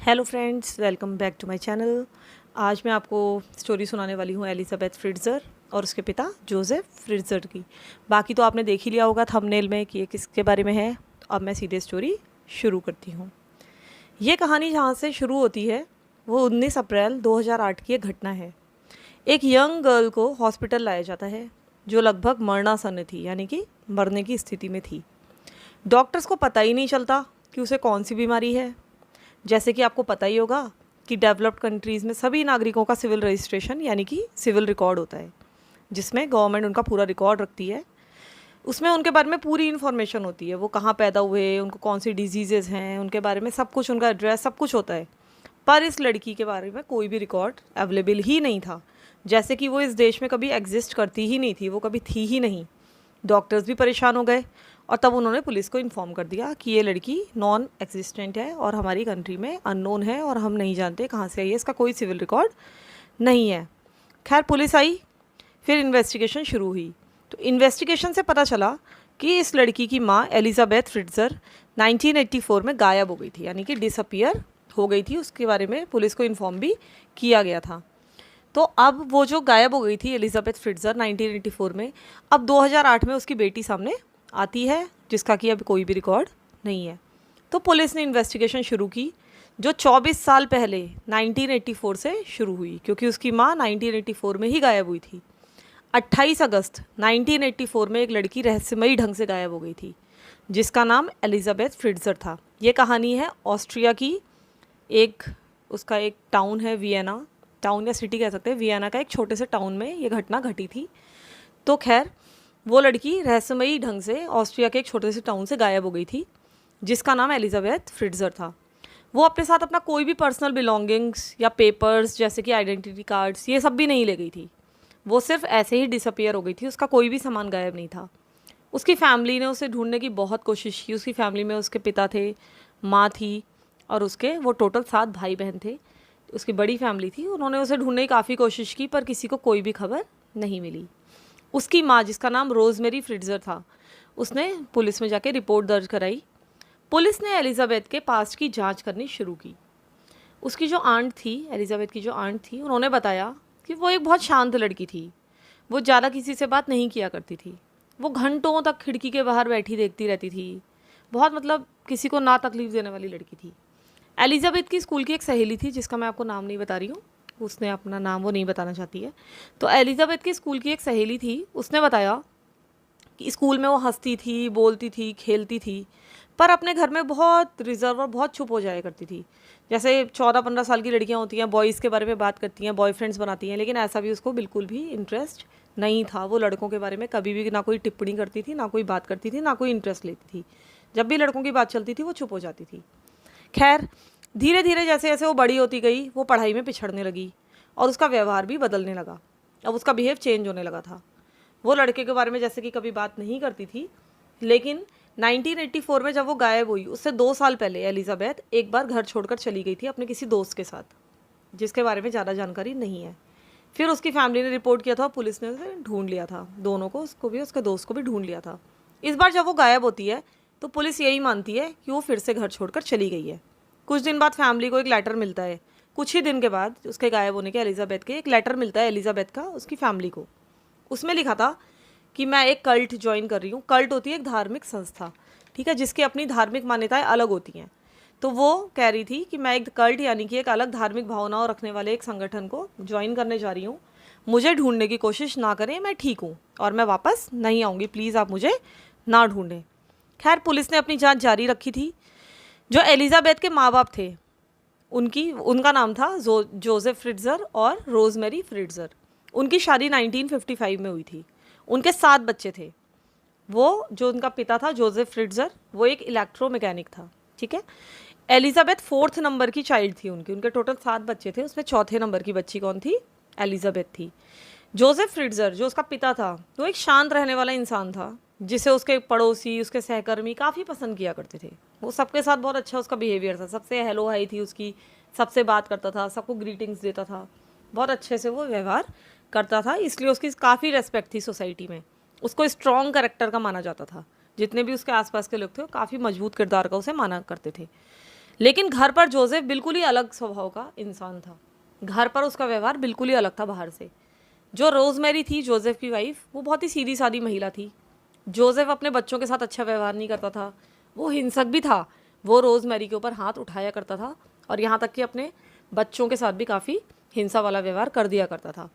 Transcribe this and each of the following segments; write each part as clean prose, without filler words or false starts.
Hello friends, welcome back to my channel. आज मैं आपको स्टोरी सुनाने वाली हूँ एलिज़ाबेथ फ्रिट्ज़र और उसके पिता जोसेफ फ्रिट्ज़र की। बाकी तो आपने देख ही लिया होगा थंबनेल में कि ये किसके बारे में है। तो अब मैं सीधे स्टोरी शुरू करती हूँ। ये कहानी जहाँ से शुरू होती है वो 19 अप्रैल 2008 की एक घटना है। एक यंग गर्ल को हॉस्पिटल लाया जाता है जो लगभग मरणासन्न थी, यानी कि मरने की स्थिति में थी। डॉक्टर्स को पता ही नहीं चलता कि उसे कौन सी बीमारी है। जैसे कि आपको पता ही होगा कि डेवलप्ड कंट्रीज़ में सभी नागरिकों का सिविल रजिस्ट्रेशन यानी कि सिविल रिकॉर्ड होता है, जिसमें गवर्नमेंट उनका पूरा रिकॉर्ड रखती है। उसमें उनके बारे में पूरी इन्फॉर्मेशन होती है, वो कहाँ पैदा हुए, उनको कौन सी डिजीज़ेज़ हैं, उनके बारे में सब कुछ, उनका एड्रेस सब कुछ होता है। पर इस लड़की के बारे में कोई भी रिकॉर्ड अवेलेबल ही नहीं था, जैसे कि वो इस देश में कभी एग्जिस्ट करती ही नहीं थी, वो कभी थी ही नहीं। डॉक्टर्स भी परेशान हो गए और तब उन्होंने पुलिस को इन्फॉर्म कर दिया कि ये लड़की नॉन एग्जिस्टेंट है और हमारी कंट्री में अननोन है और हम नहीं जानते कहाँ से आई है, इसका कोई सिविल रिकॉर्ड नहीं है। खैर, पुलिस आई, फिर इन्वेस्टिगेशन शुरू हुई। तो इन्वेस्टिगेशन से पता चला कि इस लड़की की माँ एलिज़ाबेथ फ्रिट्ज़र 1984 में गायब हो गई थी, यानी कि डिसअपियर हो गई थी। उसके बारे में पुलिस को इन्फॉर्म भी किया गया था। तो अब वो जो गायब हो गई थी एलिज़ाबेथ फ्रिट्ज़र 1984 में, अब 2008 में उसकी बेटी सामने आती है जिसका कि अब कोई भी रिकॉर्ड नहीं है। तो पुलिस ने इन्वेस्टिगेशन शुरू की जो 24 साल पहले 1984 से शुरू हुई, क्योंकि उसकी माँ 1984 में ही गायब हुई थी। 28 अगस्त 1984 में एक लड़की रहस्यमयी ढंग से गायब हो गई थी जिसका नाम एलिज़ाबेथ फ्रिट्ज़र था। ये कहानी है ऑस्ट्रिया की, उसका एक टाउन है वियना, टाउन या सिटी कह सकते हैं, वियना का एक छोटे से टाउन में ये घटना घटी थी। तो खैर, वो लड़की रहस्यमयी ढंग से ऑस्ट्रिया के एक छोटे से टाउन से गायब हो गई थी जिसका नाम एलिज़ाबेथ फ्रिट्ज़र था। वो अपने साथ अपना कोई भी पर्सनल बिलोंगिंग्स या पेपर्स जैसे कि आइडेंटिटी कार्ड्स ये सब भी नहीं ले गई थी। वो सिर्फ ऐसे ही डिसअपियर हो गई थी, उसका कोई भी सामान गायब नहीं था। उसकी फैमिली ने उसे ढूंढने की बहुत कोशिश की। उसकी फैमिली में उसके पिता थे, माँ थी और उसके वो टोटल 7 भाई बहन थे। उसकी बड़ी फैमिली थी। उन्होंने उसे ढूंढने की काफ़ी कोशिश की पर किसी को कोई भी खबर नहीं मिली। उसकी माँ, जिसका नाम रोज़मेरी फ्रिट्ज़र था, उसने पुलिस में जाके रिपोर्ट दर्ज कराई। पुलिस ने एलिज़ाबेथ के पास्ट की जांच करनी शुरू की। उसकी जो आंट थी, एलिज़ाबेथ की जो आंट थी, उन्होंने बताया कि वो एक बहुत शांत लड़की थी। वो ज़्यादा किसी से बात नहीं किया करती थी। वो घंटों तक खिड़की के बाहर बैठी देखती रहती थी। बहुत मतलब किसी को ना तकलीफ़ देने वाली लड़की थी। एलिज़ाबेथ की स्कूल की एक सहेली थी जिसका मैं आपको नाम नहीं बता रही हूँ, उसने अपना नाम वो नहीं बताना चाहती है। तो एलिज़ाबेथ की स्कूल की एक सहेली थी, उसने बताया कि स्कूल में वो हंसती थी, बोलती थी, खेलती थी, पर अपने घर में बहुत रिजर्व और बहुत चुप हो जाया करती थी। जैसे 14-15 साल की लड़कियां होती हैं, बॉयज़ के बारे में बात करती हैं, बॉयफ्रेंड्स बनाती हैं, लेकिन ऐसा भी उसको बिल्कुल भी इंटरेस्ट नहीं था। वो लड़कों के बारे में कभी भी ना कोई टिप्पणी करती थी, ना कोई बात करती थी, ना कोई इंटरेस्ट लेती थी। जब भी लड़कों की बात चलती थी वो चुप हो जाती थी। खैर, धीरे धीरे जैसे जैसे वो बड़ी होती गई, वो पढ़ाई में पिछड़ने लगी और उसका व्यवहार भी बदलने लगा। अब उसका बिहेव चेंज होने लगा था। वो लड़के के बारे में जैसे कि कभी बात नहीं करती थी, लेकिन 1984 में जब वो गायब हुई, उससे 2 साल पहले एलिज़ाबेथ एक बार घर छोड़कर चली गई थी अपने किसी दोस्त के साथ, जिसके बारे में ज़्यादा जानकारी नहीं है। फिर उसकी फैमिली ने रिपोर्ट किया था, पुलिस ने उसे ढूंढ लिया था, दोनों को, उसको भी उसके दोस्त को भी ढूंढ लिया था। इस बार जब वो गायब होती है तो पुलिस यही मानती है कि वो फिर से घर छोड़कर चली गई है। कुछ दिन बाद फैमिली को एक लेटर मिलता है, कुछ ही दिन के बाद उसके गायब होने के एलिज़ाबेथ के एक लेटर मिलता है एलिज़ाबेथ का उसकी फैमिली को। उसमें लिखा था कि मैं एक कल्ट ज्वाइन कर रही हूँ। कल्ट होती है एक धार्मिक संस्था, ठीक है, जिसकी अपनी धार्मिक मान्यताएं अलग होती हैं। तो वो कह रही थी कि मैं एक कल्ट यानी कि एक अलग धार्मिक भावनाओं रखने वाले एक संगठन को ज्वाइन करने जा रही हूँ। मुझे ढूंढने की कोशिश ना करें, मैं ठीक हूँ और मैं वापस नहीं आऊँगी, प्लीज़ आप मुझे ना ढूंढें। खैर, पुलिस ने अपनी जांच जारी रखी थी। जो एलिज़ाबेथ के माँ बाप थे, उनका नाम था जोसेफ फ्रिट्ज़र और रोज़मेरी फ्रिट्ज़र। उनकी शादी 1955 में हुई थी। उनके 7 बच्चे थे। वो जो उनका पिता था जोसेफ फ्रिट्ज़र, वो एक इलेक्ट्रो मैकेनिक था, ठीक है। एलिज़ाबेथ 4th नंबर की चाइल्ड थी उनके टोटल 7 बच्चे थे, उसमें 4थे नंबर की बच्ची कौन थी? एलिज़ाबेथ थी। जोसेफ फ्रिट्ज़र जो उसका पिता था, वो एक शांत रहने वाला इंसान था जिसे उसके पड़ोसी, उसके सहकर्मी काफ़ी पसंद किया करते थे। वो सबके साथ बहुत अच्छा उसका बिहेवियर था, सबसे हेलो हाई थी उसकी, सबसे बात करता था, सबको ग्रीटिंग्स देता था, बहुत अच्छे से वो व्यवहार करता था, इसलिए उसकी काफ़ी रेस्पेक्ट थी सोसाइटी में। उसको स्ट्रॉन्ग कैरेक्टर का माना जाता था। जितने भी उसके आसपास के लोग थे वो काफ़ी मजबूत किरदार का उसे माना करते थे। लेकिन घर पर जोसेफ बिल्कुल ही अलग स्वभाव का इंसान था। घर पर उसका व्यवहार बिल्कुल ही अलग था बाहर से। जो रोज़मेरी थी जोसेफ की वाइफ, वो बहुत ही सीधी सादी महिला थी। जोसेफ अपने बच्चों के साथ अच्छा व्यवहार नहीं करता था, वो हिंसक भी था। वो रोज़मेरी के ऊपर हाथ उठाया करता था और यहाँ तक कि अपने बच्चों के साथ भी काफ़ी हिंसा वाला व्यवहार कर दिया करता था।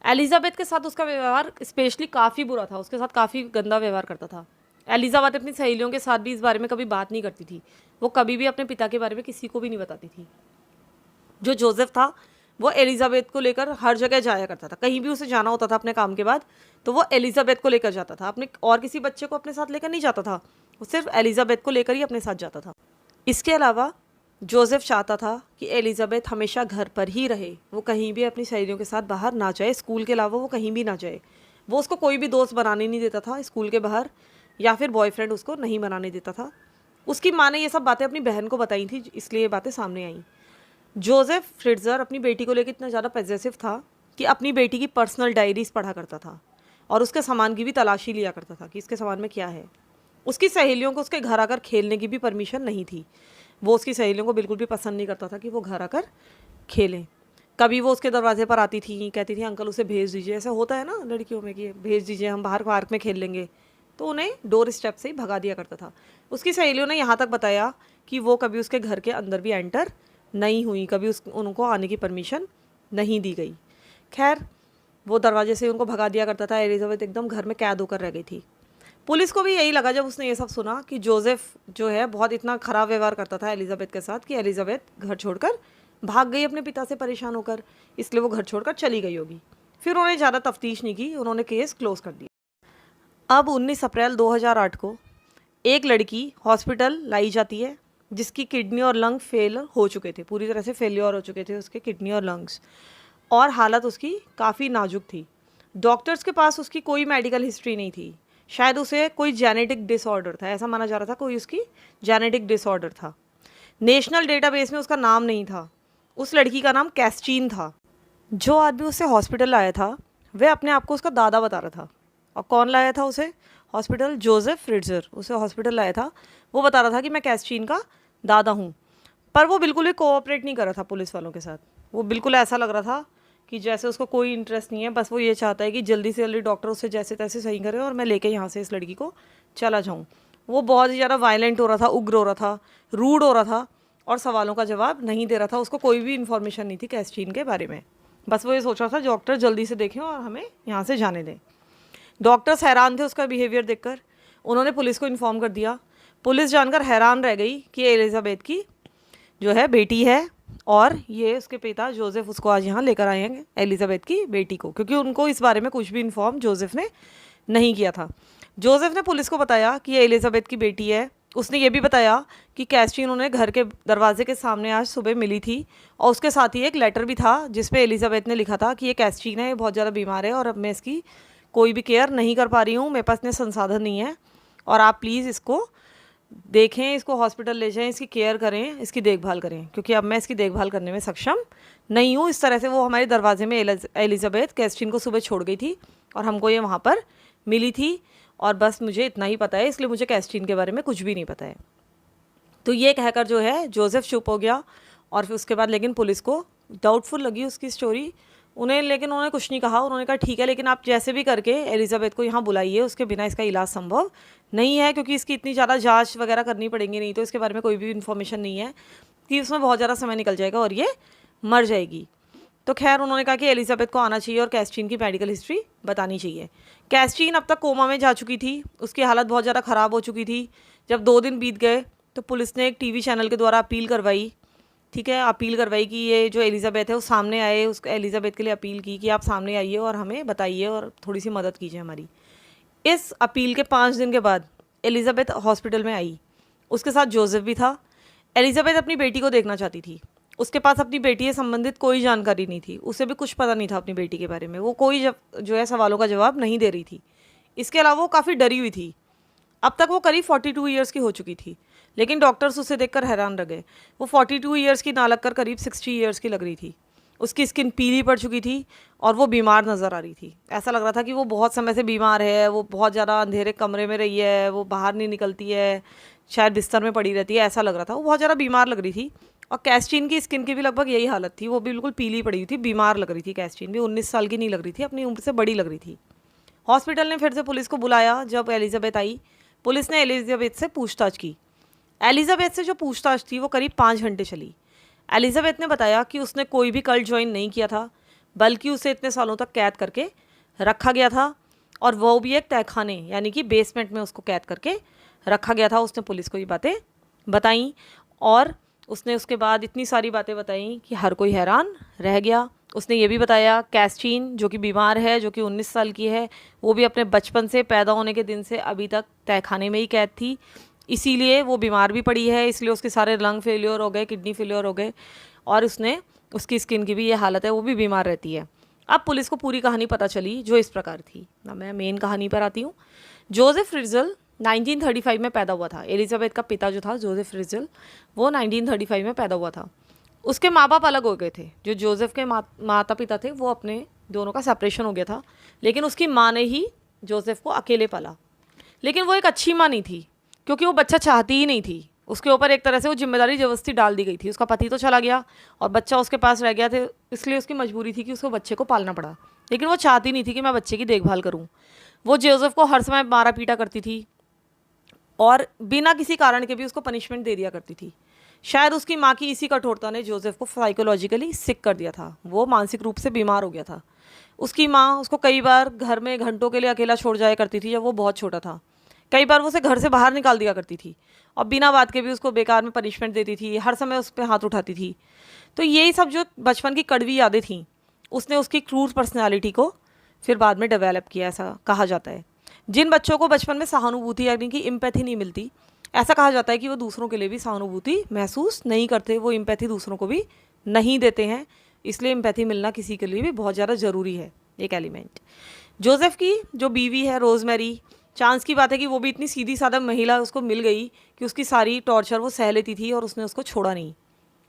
एलिजाबेथ के साथ उसका व्यवहार स्पेशली काफ़ी बुरा था, उसके साथ काफ़ी गंदा व्यवहार करता था। एलिजाबेथ अपनी सहेलियों के साथ भी इस बारे में कभी बात नहीं करती थी। वो कभी भी अपने पिता के बारे में किसी को भी नहीं बताती थी। जो जोसेफ था वो एलिजाबेथ को लेकर हर जगह जाया करता था। कहीं भी उसे जाना होता था अपने काम के बाद तो वो एलिजाबेथ को लेकर जाता था, अपने और किसी बच्चे को अपने साथ लेकर नहीं जाता था। वो सिर्फ एलिजाबेथ को लेकर ही अपने साथ जाता था। इसके अलावा जोसेफ चाहता था कि एलिजाबेथ हमेशा घर पर ही रहे, वो कहीं भी अपनी सहेलियों के साथ बाहर ना जाए, स्कूल के अलावा वो कहीं भी ना जाए। वो उसको कोई भी दोस्त बनाने नहीं देता था स्कूल के बाहर, या फिर बॉयफ्रेंड उसको नहीं बनाने देता था। उसकी माँ ने ये सब बातें अपनी बहन को बताई थी, इसलिए ये बातें सामने आई। जोसेफ फ्रिट्ज़र अपनी बेटी को लेकर इतना ज़्यादा पॉजेसिव था कि अपनी बेटी की पर्सनल डायरीज पढ़ा करता था और उसके सामान की भी तलाशी लिया करता था कि इसके सामान में क्या है। उसकी सहेलियों को उसके घर आकर खेलने की भी परमिशन नहीं थी। वो उसकी सहेलियों को बिल्कुल भी पसंद नहीं करता था कि वो घर आकर खेलें। कभी वो उसके दरवाजे पर आती थी, कहती थी अंकल उसे भेज दीजिए। ऐसा होता है ना लड़कियों में कि भेज दीजिए, हम बाहर पार्क में खेल लेंगे। तो उन्हें डोर स्टेप से ही भगा दिया करता था। उसकी सहेलियों ने यहाँ तक बताया कि वो कभी उसके घर के अंदर भी एंटर नहीं हुई, कभी उनको आने की परमिशन नहीं दी गई। खैर, वो दरवाजे से उनको भगा दिया करता था। एलिजाबेथ एकदम घर में कैद होकर रह गई थी। पुलिस को भी यही लगा जब उसने ये सब सुना कि जोसेफ जो है बहुत इतना ख़राब व्यवहार करता था एलिजाबेथ के साथ कि एलिजाबेथ घर छोड़कर भाग गई अपने पिता से परेशान होकर, इसलिए वो घर छोड़कर चली गई होगी। फिर उन्होंने ज़्यादा तफ्तीश नहीं की, उन्होंने केस क्लोज कर दिया। अब 19 अप्रैल 2008 को एक लड़की हॉस्पिटल लाई जाती है जिसकी किडनी और लंग फेल हो चुके थे, पूरी तरह से फेलियर हो चुके थे उसके किडनी और लंग्स, और हालत उसकी काफ़ी नाजुक थी। डॉक्टर्स के पास उसकी कोई मेडिकल हिस्ट्री नहीं थी। शायद उसे कोई जेनेटिक डिसऑर्डर था, ऐसा माना जा रहा था कोई उसकी जेनेटिक डिसऑर्डर था। नेशनल डेटाबेस में उसका नाम नहीं था। उस लड़की का नाम कैस्टीन था। जो आदमी उससे हॉस्पिटल लाया था वह अपने आप को उसका दादा बता रहा था। और कौन लाया था उसे हॉस्पिटल? जोसेफ फ्रिट्ज़र उसे हॉस्पिटल लाया था। वो बता रहा था कि मैं कैस्टीन का दादा हूँ। पर वो बिल्कुल भी कोऑपरेट नहीं कर रहा था पुलिस वालों के साथ। वो बिल्कुल ऐसा लग रहा था कि जैसे उसको कोई इंटरेस्ट नहीं है, बस वो ये चाहता है कि जल्दी से जल्दी डॉक्टर उसे जैसे तैसे सही करे और मैं लेके यहाँ से इस लड़की को चला जाऊँ। वो बहुत ही ज़्यादा वायलेंट हो रहा था, उग्र हो रहा था, रूड हो रहा था और सवालों का जवाब नहीं दे रहा था। उसको कोई भी इन्फॉर्मेशन नहीं थी कैस्टीन के बारे में। बस वो ये सोच रहा था डॉक्टर जल्दी से देखें और हमें यहाँ से जाने दें। डॉक्टर्स हैरान थे उसका बिहेवियर देखकर। उन्होंने पुलिस को इन्फॉर्म कर दिया। पुलिस जानकर हैरान रह गई कि एलिजाबेथ की जो है बेटी है और ये उसके पिता जोसेफ उसको आज यहाँ लेकर आए हैं एलिजाबेथ की बेटी को, क्योंकि उनको इस बारे में कुछ भी इन्फॉर्म जोसेफ ने नहीं किया था। जोसेफ ने पुलिस को बताया कि ये एलिजाबेथ की बेटी है। उसने ये भी बताया कि कैस्टीन उन्हें घर के दरवाजे के सामने आज सुबह मिली थी और उसके साथ ही एक लेटर भी था जिसपे एलिजाबेथ ने लिखा था कि ये कैस्टीन है, ये बहुत ज़्यादा बीमार है और अब मैं इसकी कोई भी केयर नहीं कर पा रही हूँ, मेरे पास इतने संसाधन नहीं है और आप प्लीज़ इसको देखें, इसको हॉस्पिटल ले जाएं, इसकी केयर करें, इसकी देखभाल करें, क्योंकि अब मैं इसकी देखभाल करने में सक्षम नहीं हूँ। इस तरह से वो हमारे दरवाजे में एलिजाबेथ कैस्टीन को सुबह छोड़ गई थी और हमको ये वहाँ पर मिली थी और बस मुझे इतना ही पता है, इसलिए मुझे कैस्टीन के बारे में कुछ भी नहीं पता है। तो ये कहकर जो है जोसेफ चुप हो गया और फिर उसके बाद लेकिन पुलिस को डाउटफुल लगी उसकी स्टोरी उन्हें, लेकिन उन्होंने कुछ नहीं कहा। उन्होंने कहा ठीक है, लेकिन आप जैसे भी करके एलिजाबेथ को यहाँ बुलाइए, उसके बिना इसका इलाज संभव नहीं है, क्योंकि इसकी इतनी ज़्यादा जांच वगैरह करनी पड़ेंगी, नहीं तो इसके बारे में कोई भी इन्फॉर्मेशन नहीं है कि उसमें बहुत ज़्यादा समय निकल जाएगा और ये मर जाएगी। तो खैर उन्होंने कहा कि एलिजाबेथ को आना चाहिए और कैस्टीन की मेडिकल हिस्ट्री बतानी चाहिए। कैस्टीन अब तक कोमा में जा चुकी थी, उसकी हालत बहुत ज़्यादा ख़राब हो चुकी थी। जब 2 दिन बीत गए तो पुलिस ने एक टीवी चैनल के द्वारा अपील करवाई, ठीक है, अपील करवाई कि ये जो एलिजाबेथ है वो सामने आए। उसको एलिजाबेथ के लिए अपील की कि आप सामने आइए और हमें बताइए और थोड़ी सी मदद कीजिए हमारी। इस अपील के 5 दिन के बाद एलिजाबेथ हॉस्पिटल में आई। उसके साथ जोसेफ भी था। एलिजाबेथ अपनी बेटी को देखना चाहती थी। उसके पास अपनी बेटी से संबंधित कोई जानकारी नहीं थी, उसे भी कुछ पता नहीं था अपनी बेटी के बारे में। वो कोई जो है सवालों का जवाब नहीं दे रही थी। इसके अलावा वो काफ़ी डरी हुई थी। अब तक वो करीब 42 ईयर्स की हो चुकी थी, लेकिन डॉक्टर्स उसे देखकर हैरान रह गए। वो 42 ईयर्स की ना लगकर करीब 60 ईयर्स की लग रही थी। उसकी स्किन पीली पड़ चुकी थी और वो बीमार नज़र आ रही थी। ऐसा लग रहा था कि वो बहुत समय से बीमार है, वो बहुत ज़्यादा अंधेरे कमरे में रही है, वो बाहर नहीं निकलती है, शायद बिस्तर में पड़ी रहती है, ऐसा लग रहा था। वो बहुत ज़्यादा बीमार लग रही थी और कैस्टीन की स्किन की भी लगभग यही हालत थी, वो भी बिल्कुल पीली पड़ी हुई थी, बीमार लग रही थी। कैस्टीन भी 19 साल की नहीं लग रही थी, अपनी उम्र से बड़ी लग रही थी। हॉस्पिटल ने फिर से पुलिस को बुलाया। जब एलिजाबेथ आई, पुलिस ने एलिजाबेथ से पूछताछ की। एलिजाबेथ से जो पूछताछ थी वो करीब 5 घंटे चली। एलिजाबेथ ने बताया कि उसने कोई भी कल्ट ज्वाइन नहीं किया था, बल्कि उसे इतने सालों तक कैद करके रखा गया था, और वो भी एक तहखाने यानी कि बेसमेंट में उसको कैद करके रखा गया था। उसने पुलिस को ये बातें बताई और उसने उसके बाद इतनी सारी बातें बताई कि हर कोई हैरान रह गया। उसने ये भी बताया कैस्टीन जो कि बीमार है, जो कि 19 साल की है, वो भी अपने बचपन से, पैदा होने के दिन से अभी तक तहखाने में ही कैद थी, इसीलिए वो बीमार भी पड़ी है, इसलिए उसके सारे लंग फेलियर हो गए, किडनी फेलियर हो गए, और उसकी स्किन की भी ये हालत है, वो भी बीमार रहती है। अब पुलिस को पूरी कहानी पता चली जो इस प्रकार थी। ना मैं मेन कहानी पर आती हूँ। जोसेफ फ्रिट्ज़ल 1935 में पैदा हुआ था। एलिजाबेथ का पिता जो था जोसेफ फ्रिट्ज़ल, वो 1935 में पैदा हुआ था। उसके माँ बाप अलग हो गए थे। जो जोसेफ के माता पिता थे वो अपने दोनों का सेपरेशन हो गया था, लेकिन उसकी माँ ने ही जोसेफ को अकेले पाला। लेकिन वो एक अच्छी माँ नहीं थी, क्योंकि वो बच्चा चाहती ही नहीं थी। उसके ऊपर एक तरह से वो जिम्मेदारी जबरदस्ती डाल दी गई थी। उसका पति तो चला गया और बच्चा उसके पास रह गया था, इसलिए उसकी मजबूरी थी कि उसको बच्चे को पालना पड़ा। लेकिन वो चाहती नहीं थी कि मैं बच्चे की देखभाल करूँ। वो जोसेफ को हर समय मारा पीटा करती थी और बिना किसी कारण के भी उसको पनिशमेंट दे दिया करती थी। शायद उसकी माँ की इसी कठोरता ने जोसेफ को साइकोलॉजिकली सिक कर दिया था। वो मानसिक रूप से बीमार हो गया था। उसकी माँ उसको कई बार घर में घंटों के लिए अकेला छोड़ जाया करती थी जब वो बहुत छोटा था। कई बार वो उसे घर से बाहर निकाल दिया करती थी और बिना बात के भी उसको बेकार में पनिशमेंट देती थी, हर समय उस पर हाथ उठाती थी। तो यही सब जो बचपन की कड़वी यादें थीं, उसने उसकी क्रूर पर्सनैलिटी को फिर बाद में डेवलप किया, ऐसा कहा जाता है। जिन बच्चों को बचपन में सहानुभूति यानी कि एम्पैथी नहीं मिलती, ऐसा कहा जाता है कि वो दूसरों के लिए भी सहानुभूति महसूस नहीं करते, वो एम्पैथी दूसरों को भी नहीं देते हैं। इसलिए एम्पैथी मिलना किसी के लिए भी बहुत ज़्यादा ज़रूरी है, एक एलिमेंट। जोसेफ की जो बीवी है रोज़मेरी, चांस की बात है कि वो भी इतनी सीधी साधा महिला उसको मिल गई कि उसकी सारी टॉर्चर वो सह लेती थी और उसने उसको छोड़ा नहीं।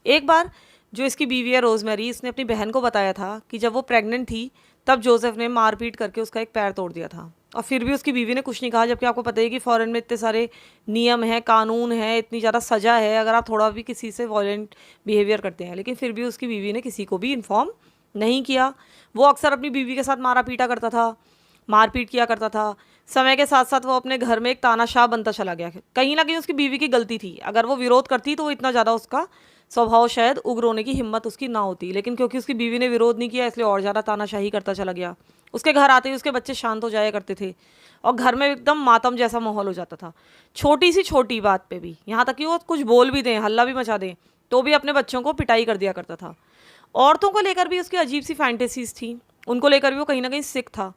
एक बार जो इसकी बीवी है रोज़मेरी, इसने अपनी बहन को बताया था कि जब वो प्रेग्नेंट थी तब जोसेफ ने मारपीट करके उसका एक पैर तोड़ दिया था, और फिर भी उसकी बीवी ने कुछ नहीं कहा। जबकि आपको पता है कि फ़ॉरेन में इतने सारे नियम हैं, कानून है, इतनी ज़्यादा सज़ा है अगर आप थोड़ा भी किसी से वॉयलेंट बिहेवियर करते हैं। लेकिन फिर भी उसकी बीवी ने किसी को भी इन्फॉर्म नहीं किया। वो अक्सर अपनी बीवी के साथ मारा पीटा करता था, मारपीट किया करता था। समय के साथ साथ वो अपने घर में एक तानाशाह बनता चला गया। कहीं ना कहीं उसकी बीवी की गलती थी। अगर वो विरोध करती तो वो इतना ज़्यादा, उसका स्वभाव शायद उग्र होने की हिम्मत उसकी ना होती, लेकिन क्योंकि उसकी बीवी ने विरोध नहीं किया इसलिए और ज़्यादा तानाशाही करता चला गया। उसके घर आते ही उसके बच्चे शांत हो जाया करते थे और घर में एकदम मातम जैसा माहौल हो जाता था। छोटी सी छोटी बात पे भी, यहाँ तक कि वो कुछ बोल भी दें, हल्ला भी मचा दें, तो भी अपने बच्चों को पिटाई कर दिया करता था। औरतों को लेकर भी उसकी अजीब सी फैंटेसीज थी, उनको लेकर भी वो कहीं ना कहीं सिक था।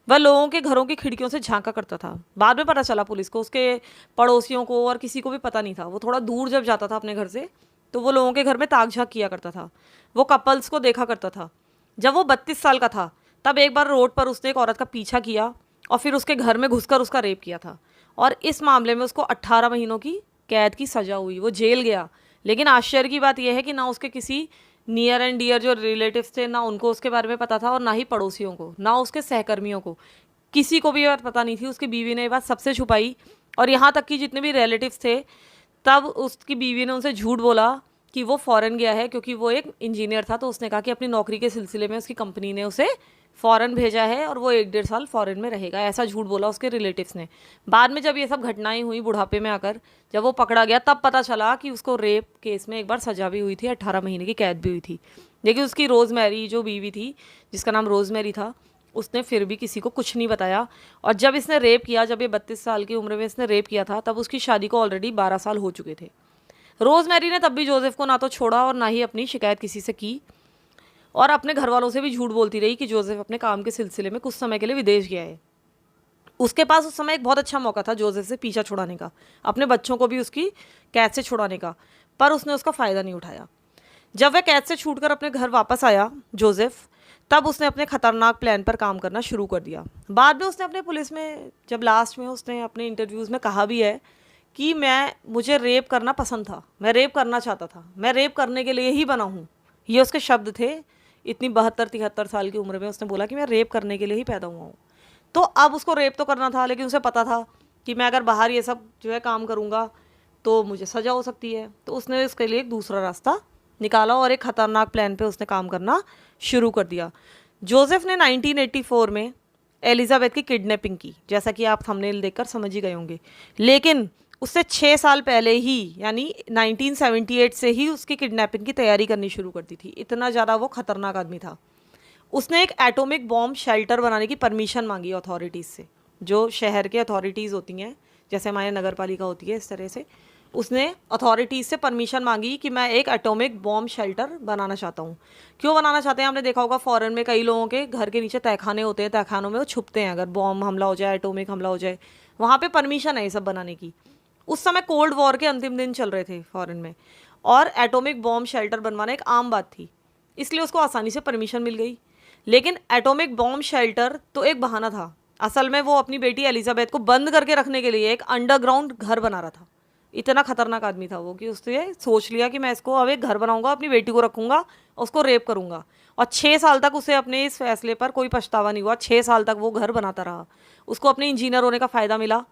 वह लोगों के घरों की खिड़कियों से झांका करता था। बाद में पता चला पुलिस को, उसके पड़ोसियों को और किसी को भी पता नहीं था। वो थोड़ा दूर जब जाता था अपने घर से तो वो लोगों के घर में ताक झांक किया करता था, वो कपल्स को देखा करता था। जब वो 32 साल का था तब एक बार रोड पर उसने एक औरत का पीछा किया और फिर उसके घर में घुसकर उसका रेप किया था, और इस मामले में उसको 18 महीनों की कैद की सज़ा हुई। वो जेल गया, लेकिन आश्चर्य की बात यह है कि ना उसके किसी नियर एंड डियर जो रिलेटिव्स थे, ना उनको उसके बारे में पता था और ना ही पड़ोसियों को, ना उसके सहकर्मियों को, किसी को भी ये बात पता नहीं थी। उसकी बीवी ने ये बात सबसे छुपाई, और यहाँ तक कि जितने भी रिलेटिव्स थे तब उसकी बीवी ने उनसे झूठ बोला कि वो फ़ॉरेन गया है, क्योंकि वो एक इंजीनियर था। तो उसने कहा कि अपनी नौकरी के सिलसिले में उसकी कंपनी ने उसे फ़ॉरेन भेजा है और वो 1-1.5 साल फ़ॉरेन में रहेगा, ऐसा झूठ बोला उसके रिलेटिव्स ने। बाद में जब ये सब घटनाएं हुई बुढ़ापे में आकर, जब वो पकड़ा गया, तब पता चला कि उसको रेप केस में एक बार सज़ा भी हुई थी, 18 महीने की कैद भी हुई थी। लेकिन उसकी रोज़मेरी जो बीवी थी, जिसका नाम रोज़मेरी था, उसने फिर भी किसी को कुछ नहीं बताया। और जब इसने रेप किया, जब ये 32 साल की उम्र में इसने रेप किया था, तब उसकी शादी को ऑलरेडी 12 साल हो चुके थे। रोज़मेरी ने तब भी जोसेफ को ना तो छोड़ा और ना ही अपनी शिकायत किसी से की, और अपने घर वालों से भी झूठ बोलती रही कि जोसेफ अपने काम के सिलसिले में कुछ समय के लिए विदेश गया है। उसके पास उस समय एक बहुत अच्छा मौका था जोसेफ से पीछा छुड़ाने का, अपने बच्चों को भी उसकी कैद से छुड़ाने का, पर उसने उसका फ़ायदा नहीं उठाया। जब वह कैद से छूटकर अपने घर वापस आया जोसेफ, तब उसने अपने खतरनाक प्लान पर काम करना शुरू कर दिया। बाद में उसने अपने पुलिस में, जब लास्ट में उसने अपने इंटरव्यूज़ में कहा भी है कि मुझे रेप करना पसंद था, मैं रेप करना चाहता था, मैं रेप करने के लिए ही बना हूँ, ये उसके शब्द थे। इतनी 72-73 साल की उम्र में उसने बोला कि मैं रेप करने के लिए ही पैदा हुआ हूँ। तो अब उसको रेप तो करना था, लेकिन उसे पता था कि मैं अगर बाहर ये सब जो है काम करूँगा तो मुझे सजा हो सकती है। तो उसने उसके लिए एक दूसरा रास्ता निकाला और एक खतरनाक प्लान पे उसने काम करना शुरू कर दिया। जोसेफ ने 1984 में एलिजाबेथ की किडनैपिंग की, जैसा कि आप थंबनेल देखकर समझ ही गए होंगे। लेकिन उससे 6 साल पहले ही यानी 1978 से ही उसकी किडनैपिंग की तैयारी करनी शुरू कर दी थी। इतना ज़्यादा वो खतरनाक आदमी था। उसने एक एटॉमिक बॉम्ब शेल्टर बनाने की परमिशन मांगी अथॉरिटीज़ से, जो शहर के अथॉरिटीज़ होती हैं, जैसे हमारे नगर पालिका होती है, इस तरह से उसने अथॉरिटीज़ से परमिशन मांगी कि मैं एक एटॉमिक बॉम्ब शेल्टर बनाना चाहता हूँ। क्यों बनाना चाहते हैं? आपने देखा होगा फॉरेन में कई लोगों के घर के नीचे तहखाने होते हैं, तहखानों में वो छुपते हैं अगर बॉम्ब हमला हो जाए, एटॉमिक हमला हो जाए। वहाँ पे परमिशन है ये सब बनाने की। उस समय कोल्ड वॉर के अंतिम दिन चल रहे थे फॉरेन में, और एटॉमिक बॉम्ब शेल्टर बनवाना एक आम बात थी, इसलिए उसको आसानी से परमिशन मिल गई। लेकिन एटॉमिक बॉम्ब शेल्टर तो एक बहाना था। असल में वो अपनी बेटी एलिजाबेथ को बंद करके रखने के लिए एक अंडरग्राउंड घर बना रहा था। इतना खतरनाक आदमी था वो कि उसने सोच लिया कि मैं इसको अब एक घर बनाऊंगा, अपनी बेटी को रखूंगा, उसको रेप करूंगा। और 6 साल तक उसे अपने इस फैसले पर कोई पछतावा नहीं हुआ। 6 साल तक वो घर बनाता रहा। उसको अपने इंजीनियर होने का फ़ायदा मिला।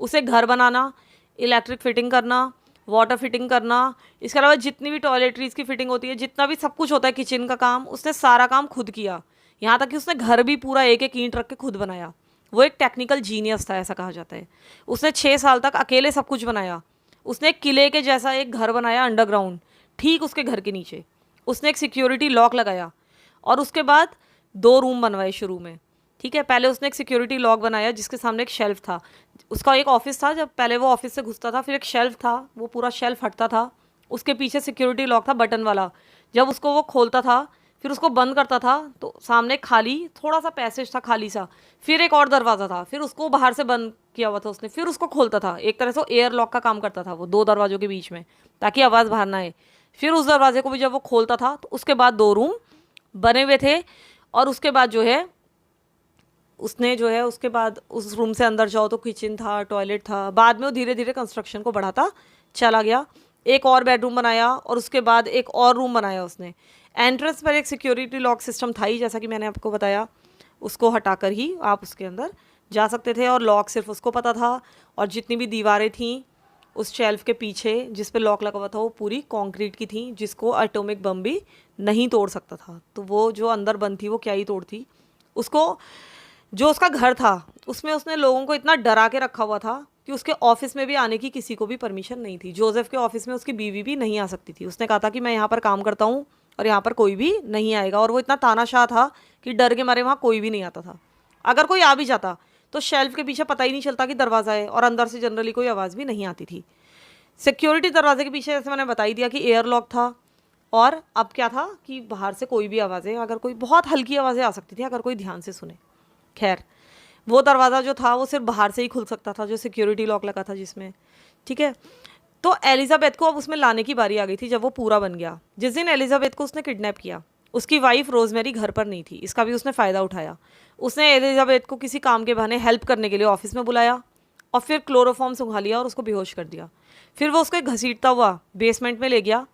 उसे घर बनाना, इलेक्ट्रिक फिटिंग करना, वाटर फिटिंग करना, इसके अलावा जितनी भी टॉयलेटरीज की फिटिंग होती है, जितना भी सब कुछ होता है किचन का काम, उसने सारा काम खुद किया। यहाँ तक कि उसने घर भी पूरा एक एक ईंट रख के खुद बनाया। वो एक टेक्निकल जीनियस था, ऐसा कहा जाता है। उसने 6 साल तक अकेले सब कुछ बनाया। उसने एक किले के जैसा एक घर बनाया अंडरग्राउंड, ठीक उसके घर के नीचे। उसने एक सिक्योरिटी लॉक लगाया और उसके बाद 2 रूम बनवाए शुरू में। ठीक है, पहले उसने एक सिक्योरिटी लॉक बनाया जिसके सामने एक शेल्फ था। उसका एक ऑफिस था, जब पहले वो ऑफिस से घुसता था, फिर एक शेल्फ था, वो पूरा शेल्फ हटता था, उसके पीछे सिक्योरिटी लॉक था बटन वाला। जब उसको वो खोलता था फिर उसको बंद करता था तो सामने खाली थोड़ा सा पैसेज था, खाली सा, फिर एक और दरवाज़ा था, फिर उसको बाहर से बंद किया हुआ था उसने, फिर उसको खोलता था। एक तरह से एयर लॉक का काम करता था वो 2 दरवाज़ों के बीच में, ताकि आवाज़ बाहर ना आए। फिर उस दरवाजे को भी जब वो खोलता था तो उसके बाद 2 रूम बने हुए थे। और उसके बाद जो है उसके बाद उस रूम से अंदर जाओ तो किचन था, टॉयलेट था। बाद में वो धीरे धीरे कंस्ट्रक्शन को बढ़ाता चला गया। एक और बेडरूम बनाया और उसके बाद एक और रूम बनाया उसने। एंट्रेंस पर एक सिक्योरिटी लॉक सिस्टम था ही, जैसा कि मैंने आपको बताया। उसको हटाकर ही आप उसके अंदर जा सकते थे और लॉक सिर्फ उसको पता था। और जितनी भी दीवारें थीं उस शेल्फ के पीछे जिस पे लॉक लगा हुआ था वो पूरी कंक्रीट की थी, जिसको एटॉमिक बम भी नहीं तोड़ सकता था। तो वो जो अंदर बंद थी वो क्या ही तोड़ती उसको। जो उसका घर था उसमें उसने लोगों को इतना डरा के रखा हुआ था कि उसके ऑफिस में भी आने की किसी को भी परमिशन नहीं थी। जोसेफ के ऑफिस में उसकी बीवी भी नहीं आ सकती थी। उसने कहा था कि मैं यहाँ पर काम करता हूँ और यहाँ पर कोई भी नहीं आएगा। और वो इतना तानाशाह था कि डर के मारे वहाँ कोई भी नहीं आता था। अगर कोई आ भी जाता तो शेल्फ के पीछे पता ही नहीं चलता कि दरवाज़ा है, और अंदर से जनरली कोई आवाज़ भी नहीं आती थी। सिक्योरिटी दरवाजे के पीछे जैसे मैंने बताई दिया कि एयर लॉक था। और अब क्या था कि बाहर से कोई भी आवाज़ें, अगर कोई बहुत हल्की आवाज़ें आ सकती थी अगर कोई ध्यान से सुने। खैर, वो दरवाज़ा जो था वो सिर्फ बाहर से ही खुल सकता था, जो सिक्योरिटी लॉक लगा था जिसमें। ठीक है, तो एलिजाबेथ को अब उसमें लाने की बारी आ गई थी जब वो पूरा बन गया। जिस दिन एलिजाबेथ को उसने किडनैप किया उसकी वाइफ रोजमेरी घर पर नहीं थी। इसका भी उसने फ़ायदा उठाया। उसने एलिजाबेथ को किसी काम के बहाने हेल्प करने के लिए ऑफिस में बुलाया और फिर क्लोरोफॉर्म सुंघा लिया और उसको बेहोश कर दिया। फिर वो उसको घसीटता हुआ बेसमेंट में ले गया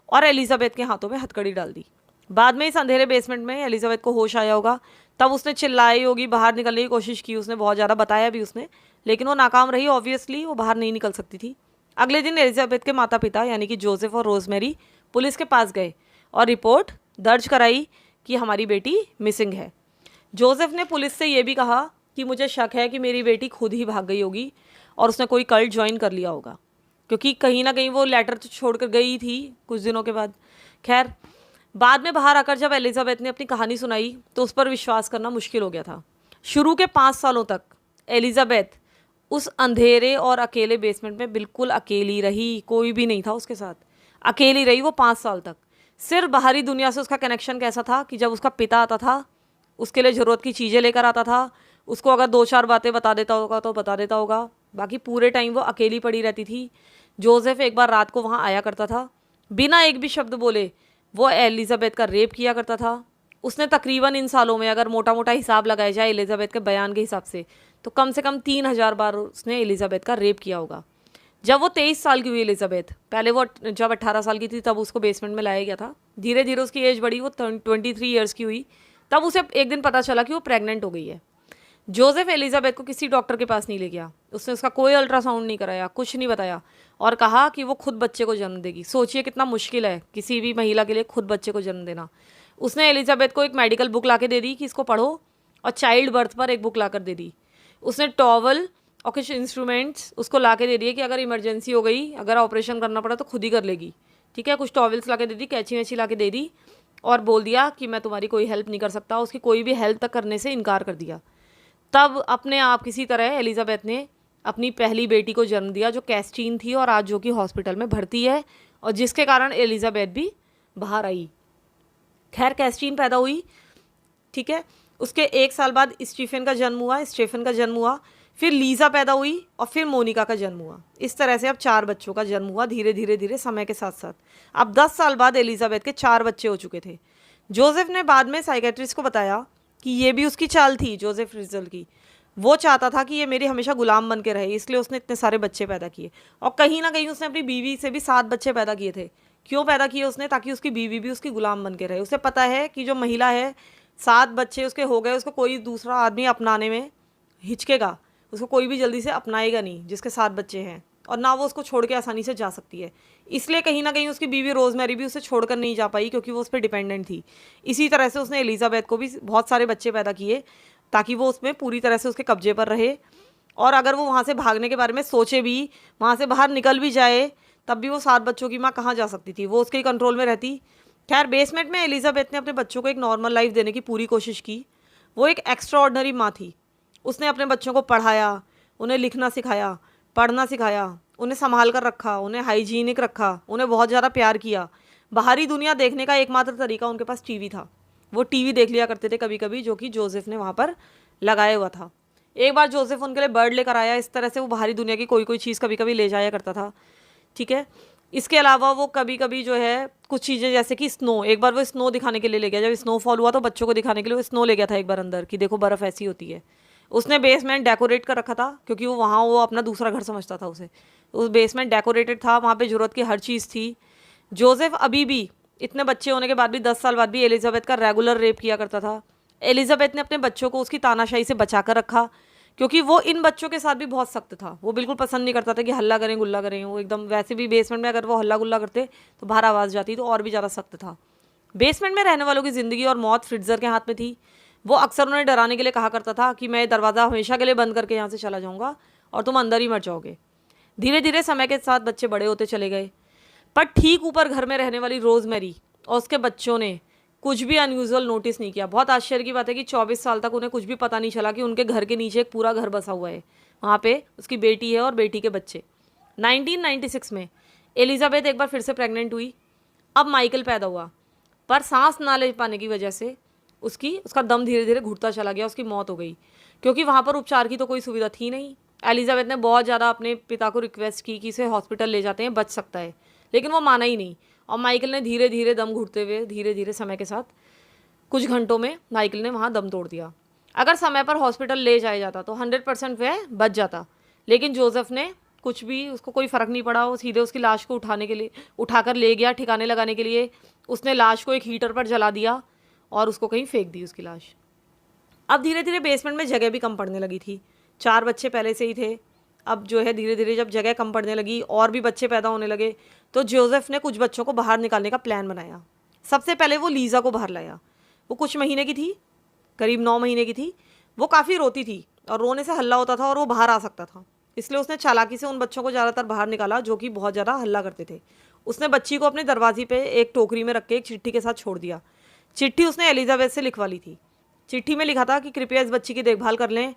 और एलिजाबेथ के हाथों में हथकड़ी डाल दी। बाद में इस अंधेरे बेसमेंट में एलिजाबेथ को होश आया होगा, तब उसने चिल्लाई होगी, बाहर निकलने की कोशिश की उसने, बहुत ज़्यादा बताया भी उसने, लेकिन वो नाकाम रही। ऑब्वियसली वो बाहर नहीं निकल सकती थी। अगले दिन एलिजाबेथ के माता पिता यानी कि जोसेफ और रोजमेरी पुलिस के पास गए और रिपोर्ट दर्ज कराई कि हमारी बेटी मिसिंग है। जोसेफ ने पुलिस से ये भी कहा कि मुझे शक है कि मेरी बेटी खुद ही भाग गई होगी और उसने कोई कल्ट ज्वाइन कर लिया होगा, क्योंकि कहीं ना कहीं वो लेटर तो छोड़कर गई थी कुछ दिनों के बाद। खैर, बाद में बाहर आकर जब एलिजाबेथ ने अपनी कहानी सुनाई तो उस पर विश्वास करना मुश्किल हो गया था। शुरू के 5 सालों तक एलिजाबेथ उस अंधेरे और अकेले बेसमेंट में बिल्कुल अकेली रही, कोई भी नहीं था उसके साथ। अकेली रही वो 5 साल तक। सिर्फ बाहरी दुनिया से उसका कनेक्शन कैसा था कि जब उसका पिता आता था उसके लिए ज़रूरत की चीज़ें लेकर आता था, उसको अगर 2-4 बातें बता देता होगा तो बता देता होगा, बाकी पूरे टाइम वो अकेली पड़ी रहती थी। जोसेफ एक बार रात को वहाँ आया करता था, बिना एक भी शब्द बोले वो एलिजाबेथ का रेप किया करता था। उसने तकरीबन इन सालों में, अगर मोटा मोटा हिसाब लगाया जाए एलिजाबेथ के बयान के हिसाब से कम 3000 बार उसने एलिजाबेथ का रेप किया होगा। जब वो 23 साल की हुई एलिजाबेथ, पहले वो जब 18 साल की थी तब उसको बेसमेंट में लाया गया था, धीरे धीरे उसकी एज बढ़ी, वो 23 ईयर्स की हुई, तब उसे एक दिन पता चला कि वो प्रेग्नेंट हो गई है। जोसेफ एलिजाबेथ को किसी डॉक्टर के पास नहीं ले गया, उसने उसका कोई अल्ट्रासाउंड नहीं कराया, कुछ नहीं बताया, और कहा कि वो खुद बच्चे को जन्म देगी। सोचिए कितना मुश्किल है किसी भी महिला के लिए खुद बच्चे को जन्म देना। उसने एलिजाबेथ को एक मेडिकल बुक ला के दे दी कि इसको पढ़ो, और चाइल्ड बर्थ पर एक बुक ला कर दे दी। उसने टॉवल और कुछ इंस्ट्रूमेंट्स उसको ला के दे दिए कि अगर इमरजेंसी हो गई, अगर ऑपरेशन करना पड़ा तो खुद ही कर लेगी, ठीक है। कुछ टॉवल्स ला के दे दी, कैंची वैची ला के दे दी, और बोल दिया कि मैं तुम्हारी कोई हेल्प नहीं कर सकता। उसकी कोई भी हेल्प तक करने से इनकार कर दिया। तब अपने आप किसी तरह एलिजाबेथ ने अपनी पहली बेटी को जन्म दिया, जो कैस्टीन थी और आज जो कि हॉस्पिटल में भर्ती है, और जिसके कारण एलिजाबेथ भी बाहर आई। खैर कैस्टीन पैदा हुई, ठीक है। उसके 1 साल बाद स्टीफन का जन्म हुआ, फिर लीज़ा पैदा हुई, और फिर मोनिका का जन्म हुआ। इस तरह से अब 4 बच्चों का जन्म हुआ धीरे धीरे धीरे समय के साथ साथ। अब 10 साल बाद एलिजाबेथ के 4 बच्चे हो चुके थे। जोसेफ ने बाद में साइकेट्रिस्ट को बताया कि ये भी उसकी चाल थी, जोसेफ फ्रिट्ज़ल की। वो चाहता था कि ये मेरी हमेशा गुलाम बन के रहे, इसलिए उसने इतने सारे बच्चे पैदा किए। और कहीं ना कहीं उसने अपनी बीवी से भी 7 बच्चे पैदा किए थे। क्यों पैदा किए उसने? ताकि उसकी बीवी भी उसकी गुलाम बन के रहे। उसे पता है कि जो महिला है, 7 बच्चे उसके हो गए, उसको कोई दूसरा आदमी अपनाने में हिचकेगा, उसको कोई भी जल्दी से अपनाएगा नहीं जिसके 7 बच्चे हैं, और ना वो उसको छोड़ के आसानी से जा सकती है। इसलिए कहीं ना कहीं उसकी बीवी रोज़मेरी भी उसे छोड़कर नहीं जा पाई, क्योंकि वो उस पर डिपेंडेंट थी। इसी तरह से उसने एलिजाबेथ को भी बहुत सारे बच्चे पैदा किए, ताकि वो उसमें पूरी तरह से उसके कब्जे पर रहे, और अगर वो वहाँ से भागने के बारे में सोचे भी, वहाँ से बाहर निकल भी जाए, तब भी वो 7 बच्चों की माँ कहाँ जा सकती थी, वो उसके ही कंट्रोल में रहती। खैर बेसमेंट में एलिजाबेथ ने अपने बच्चों को एक नॉर्मल लाइफ देने की पूरी कोशिश की। वो एक एक्स्ट्रा ऑर्डनरी माँ थी। उसने अपने बच्चों को पढ़ाया, उन्हें लिखना सिखाया, पढ़ना सिखाया, उन्हें संभाल कर रखा, उन्हें हाइजीनिक रखा, उन्हें बहुत ज़्यादा प्यार किया। बाहरी दुनिया देखने का एकमात्र तरीका उनके पास टीवी था। वो टीवी देख लिया करते थे कभी कभी, जो कि जोसेफ ने वहाँ पर लगाया हुआ था। एक बार जोसेफ उनके लिए बर्ड लेकर आया। इस तरह से वो बाहरी दुनिया की कोई कोई चीज़ कभी कभी ले जाया करता था, ठीक है। इसके अलावा वो कभी कभी जो है कुछ चीज़ें, जैसे कि स्नो, एक बार वो स्नो दिखाने के लिए ले गया। जब स्नोफॉल हुआ तो बच्चों को दिखाने के लिए वो स्नो ले गया था एक बार अंदर, कि देखो बर्फ़ ऐसी होती है। उसने बेसमेंट डेकोरेट कर रखा था, क्योंकि वो वहाँ वो अपना दूसरा घर समझता था उसे। उस बेसमेंट डेकोरेटेड था, वहाँ पे ज़रूरत की हर चीज़ थी। जोसेफ अभी भी, इतने बच्चे होने के बाद भी, 10 साल बाद भी एलिजाबेथ का रेगुलर रेप किया करता था। एलिजाबेथ ने अपने बच्चों को उसकी तानाशाही से बचा कर रखा, क्योंकि वो इन बच्चों के साथ भी बहुत सख्त था। वो बिल्कुल पसंद नहीं करता था कि हल्ला करें गुल्ला करें। वो एकदम, वैसे भी बेसमेंट में अगर वो हल्ला गुल्ला करते तो बाहर आवाज़ जाती, तो और भी ज़्यादा सख्त था। बेसमेंट में रहने वालों की ज़िंदगी और मौत फ्रिट्ज़र के हाथ में थी। वो अक्सर उन्हें डराने के लिए कहा करता था कि मैं दरवाज़ा हमेशा के लिए बंद करके यहाँ से चला जाऊँगा और तुम अंदर ही मर जाओगे। धीरे धीरे समय के साथ बच्चे बड़े होते चले गए, पर ठीक ऊपर घर में रहने वाली रोज़मेरी और उसके बच्चों ने कुछ भी अनयूजुअल नोटिस नहीं किया। बहुत आश्चर्य की बात है कि 24 साल तक उन्हें कुछ भी पता नहीं चला कि उनके घर के नीचे एक पूरा घर बसा हुआ है। वहाँ पे उसकी बेटी है और बेटी के बच्चे। 1996 में एलिजाबेथ एक बार फिर से प्रेग्नेंट हुई। अब माइकल पैदा हुआ, पर सांस ना ले पाने की वजह से उसका दम धीरे धीरे घुटता चला गया, उसकी मौत हो गई। क्योंकि वहाँ पर उपचार की तो कोई सुविधा थी नहीं। एलिजाबेथ ने बहुत ज़्यादा अपने पिता को रिक्वेस्ट की कि इसे हॉस्पिटल ले जाते हैं, बच सकता है, लेकिन वो माना ही नहीं। और माइकल ने धीरे धीरे दम घुटते हुए, धीरे धीरे समय के साथ, कुछ घंटों में माइकल ने वहाँ दम तोड़ दिया। अगर समय पर हॉस्पिटल ले जाया जाता तो 100% वह बच जाता, लेकिन जोसेफ ने कुछ भी, उसको कोई फ़र्क नहीं पड़ा। वो सीधे उसकी लाश को उठाकर ले गया ठिकाने लगाने के लिए। उसने लाश को एक हीटर पर जला दिया और उसको कहीं फेंक दी उसकी लाश। अब धीरे धीरे बेसमेंट में जगह भी कम पड़ने लगी थी। 4 बच्चे पहले से ही थे। अब जो है धीरे धीरे जब जगह कम पड़ने लगी और भी बच्चे पैदा होने लगे, तो जोसेफ ने कुछ बच्चों को बाहर निकालने का प्लान बनाया। सबसे पहले वो लीज़ा को बाहर लाया। वो कुछ महीने की थी, करीब 9 महीने की थी। वो काफ़ी रोती थी और रोने से हल्ला होता था और वो बाहर आ सकता था। इसलिए उसने चालाकी से उन बच्चों को ज़्यादातर बाहर निकाला जो कि बहुत ज़्यादा हल्ला करते थे। उसने बच्ची को अपने दरवाजे पे एक टोकरी में रख के एक चिट्ठी के साथ छोड़ दिया। चिट्ठी उसने एलिजाबेथ से लिखवा ली थी। चिट्ठी में लिखा था कि कृपया इस बच्ची की देखभाल कर लें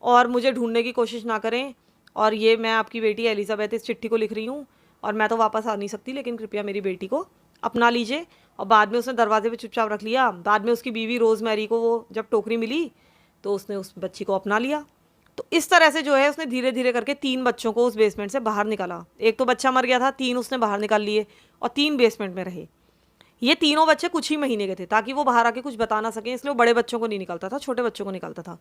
और मुझे ढूंढने की कोशिश ना करें, और ये मैं आपकी बेटी एलिजाबेथ इस चिट्ठी को लिख रही हूँ, और मैं तो वापस आ नहीं सकती, लेकिन कृपया मेरी बेटी को अपना लीजिए। और बाद में उसने दरवाजे पे चुपचाप रख लिया। बाद में उसकी बीवी रोज़मेरी को वो जब टोकरी मिली तो उसने उस बच्ची को अपना लिया। तो इस तरह से जो है उसने धीरे धीरे करके 3 बच्चों को उस बेसमेंट से बाहर निकाला। एक तो बच्चा मर गया था, 3 उसने बाहर निकाल लिए और 3 बेसमेंट में रहे। ये तीनों बच्चे कुछ ही महीने के थे, ताकि वो बाहर आके कुछ बता ना सकें, इसलिए वो बड़े बच्चों को नहीं निकालता था, छोटे बच्चों को निकालता था।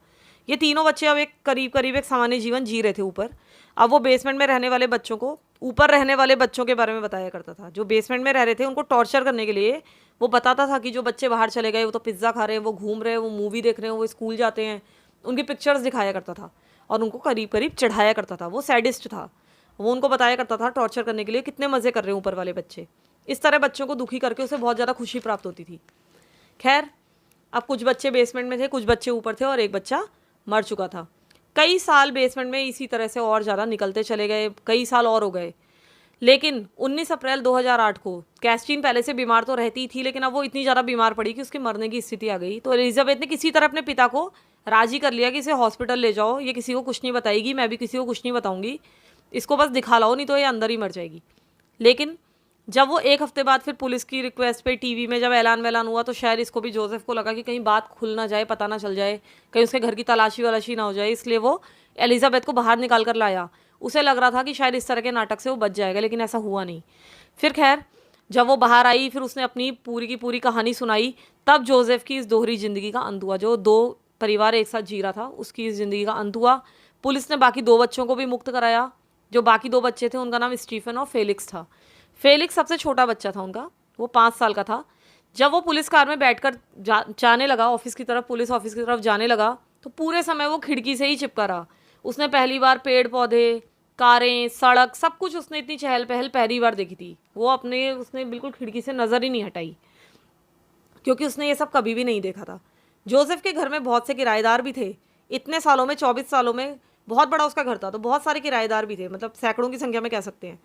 ये तीनों बच्चे अब एक करीब एक सामान्य जीवन जी रहे थे ऊपर। अब वो बेसमेंट में रहने वाले बच्चों को ऊपर रहने वाले बच्चों के बारे में बताया करता था। जो बेसमेंट में रह रहे थे उनको टॉर्चर करने के लिए वो बताता था कि जो बच्चे बाहर चले गए वो तो पिज़्ज़ा खा रहे हैं, वो घूम रहे हैं, वो मूवी देख रहे हैं, वो स्कूल जाते हैं, उनकी पिक्चर्स दिखाया करता था और उनको करीब करीब चढ़ाया करता था। वो सैडिस्ट था, वो उनको बताया करता था टॉर्चर करने के लिए कितने मज़े कर रहे हैं ऊपर वाले बच्चे। इस तरह बच्चों को दुखी करके उसे बहुत ज़्यादा खुशी प्राप्त होती थी। खैर, अब कुछ बच्चे बेसमेंट में थे, कुछ बच्चे ऊपर थे और एक बच्चा मर चुका था। कई साल बेसमेंट में इसी तरह से और ज़्यादा निकलते चले गए, कई साल और हो गए। लेकिन 19 अप्रैल 2008 को कैस्टीन पहले से बीमार तो रहती थी, लेकिन अब वो इतनी ज़्यादा बीमार पड़ी कि उसके मरने की स्थिति आ गई। तो एलिजाबेथ ने किसी तरह अपने पिता को राज़ी कर लिया कि इसे हॉस्पिटल ले जाओ, ये किसी को कुछ नहीं बताएगी, मैं भी किसी को कुछ नहीं बताऊंगी, इसको बस दिखा लाओ, नहीं तो ये अंदर ही मर जाएगी। लेकिन जब वो एक हफ्ते बाद फिर पुलिस की रिक्वेस्ट पे टीवी में जब ऐलान वैलान हुआ, तो शायद इसको भी, जोसेफ को लगा कि कहीं बात खुल ना जाए, पता ना चल जाए, कहीं उसके घर की तलाशी वलाशी ना हो जाए, इसलिए वो एलिजाबेथ को बाहर निकाल कर लाया। उसे लग रहा था कि शायद इस तरह के नाटक से वो बच जाएगा, लेकिन ऐसा हुआ नहीं। फिर खैर, जब वो बाहर आई, फिर उसने अपनी पूरी की पूरी कहानी सुनाई, तब जोसेफ की इस दोहरी ज़िंदगी का अंत हुआ। जो दो परिवार एक साथ जी रहा था, उसकी इस ज़िंदगी का अंत हुआ। पुलिस ने बाकी 2 बच्चों को भी मुक्त कराया। जो बाकी 2 बच्चे थे उनका नाम स्टीफन और फेलिक्स था। फेलिक्स सबसे छोटा बच्चा था उनका, वो 5 साल का था। जब वो पुलिस कार में बैठकर जाने लगा ऑफिस की तरफ, पुलिस ऑफिस की तरफ जाने लगा, तो पूरे समय वो खिड़की से ही चिपका रहा। उसने पहली बार पेड़ पौधे, कारें, सड़क, सब कुछ उसने इतनी चहल पहल पहली बार देखी थी। उसने बिल्कुल खिड़की से नज़र ही नहीं हटाई, क्योंकि उसने ये सब कभी भी नहीं देखा था। जोसेफ के घर में बहुत से किराएदार भी थे। इतने सालों में, 24 सालों में, बहुत बड़ा उसका घर था, तो बहुत सारे किराएदार भी थे, मतलब सैकड़ों की संख्या में कह सकते हैं।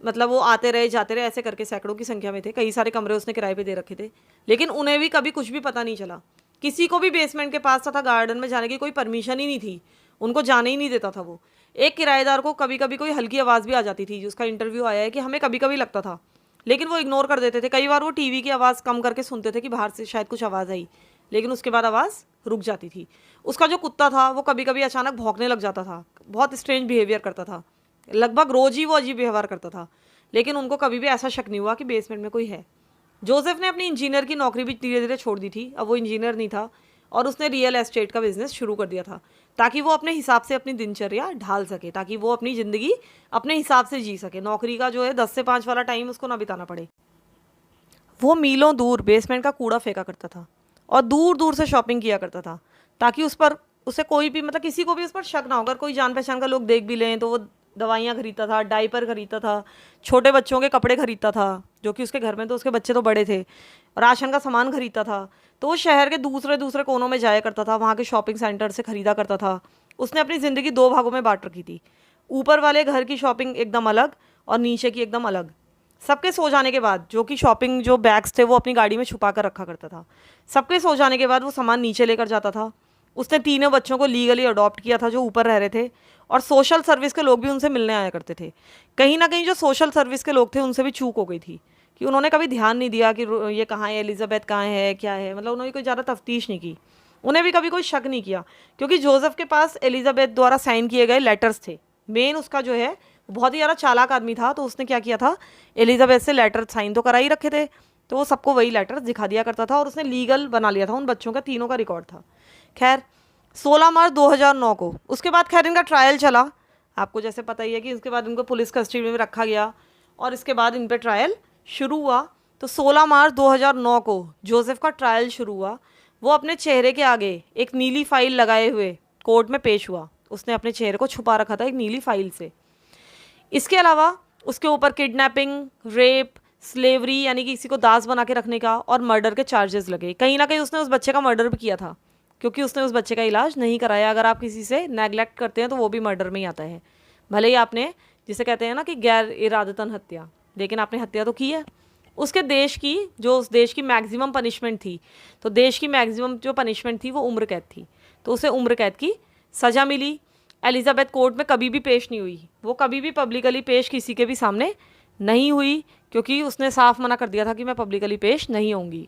मतलब वो आते रहे जाते रहे, ऐसे करके सैकड़ों की संख्या में थे। कई सारे कमरे उसने किराए पे दे रखे थे, लेकिन उन्हें भी कभी कुछ भी पता नहीं चला। किसी को भी बेसमेंट के पास तथा गार्डन में जाने की कोई परमिशन ही नहीं थी, उनको जाने ही नहीं देता था वो। एक किराएदार को कभी कभी कोई हल्की आवाज़ भी आ जाती थी, जिसका इंटरव्यू आया है कि हमें कभी कभी लगता था, लेकिन वो इग्नोर कर देते थे। कई बार वो टीवी की आवाज़ कम करके सुनते थे कि बाहर से शायद कुछ आवाज़ आई, लेकिन उसके बाद आवाज़ रुक जाती थी। उसका जो कुत्ता था वो कभी कभी अचानक भौंकने लग जाता था, बहुत स्ट्रेंज बिहेवियर करता था, लगभग रोज़ ही वो अजीब व्यवहार करता था, लेकिन उनको कभी भी ऐसा शक नहीं हुआ कि बेसमेंट में कोई है। जोसेफ ने अपनी इंजीनियर की नौकरी भी धीरे धीरे छोड़ दी थी। अब वो इंजीनियर नहीं था और उसने रियल एस्टेट का बिजनेस शुरू कर दिया था, ताकि वो अपने हिसाब से अपनी दिनचर्या ढाल सके, ताकि वो अपनी ज़िंदगी अपने हिसाब से जी सके। नौकरी का जो है 10 से 5 वाला टाइम उसको ना बिताना पड़े। वो मीलों दूर बेसमेंट का कूड़ा फेंका करता था और दूर दूर से शॉपिंग किया करता था, ताकि उसे कोई भी, मतलब किसी को भी उस पर शक ना हो। अगर कोई जान पहचान का लोग देख भी लें तो वो दवाइयाँ खरीदता था, डायपर खरीदता था, छोटे बच्चों के कपड़े खरीदता था, जो कि उसके घर में तो उसके बच्चे तो बड़े थे, राशन का सामान खरीदता था। तो वो शहर के दूसरे दूसरे कोनों में जाया करता था, वहाँ के शॉपिंग सेंटर से खरीदा करता था। उसने अपनी ज़िंदगी 2 भागों में बांट रखी थी, ऊपर वाले घर की शॉपिंग एकदम अलग और नीचे की एकदम अलग। सबके सो जाने के बाद जो बैग्स थे वो अपनी गाड़ी में छुपा कर रखा करता था। सबके सो जाने के बाद वो सामान नीचे लेकर जाता था। उसने 3 बच्चों को लीगली अडॉप्ट किया था जो ऊपर रह रहे थे, और सोशल सर्विस के लोग भी उनसे मिलने आया करते थे। कहीं ना कहीं जो सोशल सर्विस के लोग थे उनसे भी चूक हो गई थी, कि उन्होंने कभी ध्यान नहीं दिया कि ये कहाँ है, एलिजाबेथ कहाँ है, क्या है, मतलब उन्होंने कोई ज़्यादा तफ्तीश नहीं की। उन्हें भी कभी कोई शक नहीं किया, क्योंकि जोसेफ के पास एलिजाबेथ द्वारा साइन किए गए लेटर्स थे। मेन उसका जो है बहुत ही ज़्यादा चालाक आदमी था, तो उसने क्या किया था, एलिजाबेथ से लेटर साइन तो करा ही रखे थे, तो वो सबको वही लेटर्स दिखा दिया करता था, और उसने लीगल बना लिया था। उन बच्चों का तीनों का रिकॉर्ड था। खैर, 16 मार्च 2009 को, उसके बाद खैर इनका ट्रायल चला। आपको जैसे पता ही है कि उसके बाद इनको पुलिस कस्टडी में रखा गया और इसके बाद इन पर ट्रायल शुरू हुआ। तो 16 मार्च 2009 को जोसेफ का ट्रायल शुरू हुआ। वो अपने चेहरे के आगे एक नीली फाइल लगाए हुए कोर्ट में पेश हुआ। उसने अपने चेहरे को छुपा रखा था एक नीली फाइल से। इसके अलावा उसके ऊपर किडनैपिंग, रेप, स्लेवरी यानी कि किसी को दास बना के रखने का, और मर्डर के चार्जेस लगे। कहीं ना कहीं उसने उस बच्चे का मर्डर भी किया था, क्योंकि उसने उस बच्चे का इलाज नहीं कराया। अगर आप किसी से नेगलेक्ट करते हैं तो वो भी मर्डर में ही आता है, भले ही आपने, जिसे कहते हैं ना कि गैर इरादतन हत्या, लेकिन आपने हत्या तो की है। उस देश की मैक्सिमम पनिशमेंट थी, तो देश की मैक्सिमम जो पनिशमेंट थी वो उम्र कैद थी, तो उसे उम्र कैद की सज़ा मिली। एलिजाबेथ कोर्ट में कभी भी पेश नहीं हुई, वो कभी भी पब्लिकली पेश किसी के भी सामने नहीं हुई, क्योंकि उसने साफ मना कर दिया था कि मैं पब्लिकली पेश नहीं होंगी।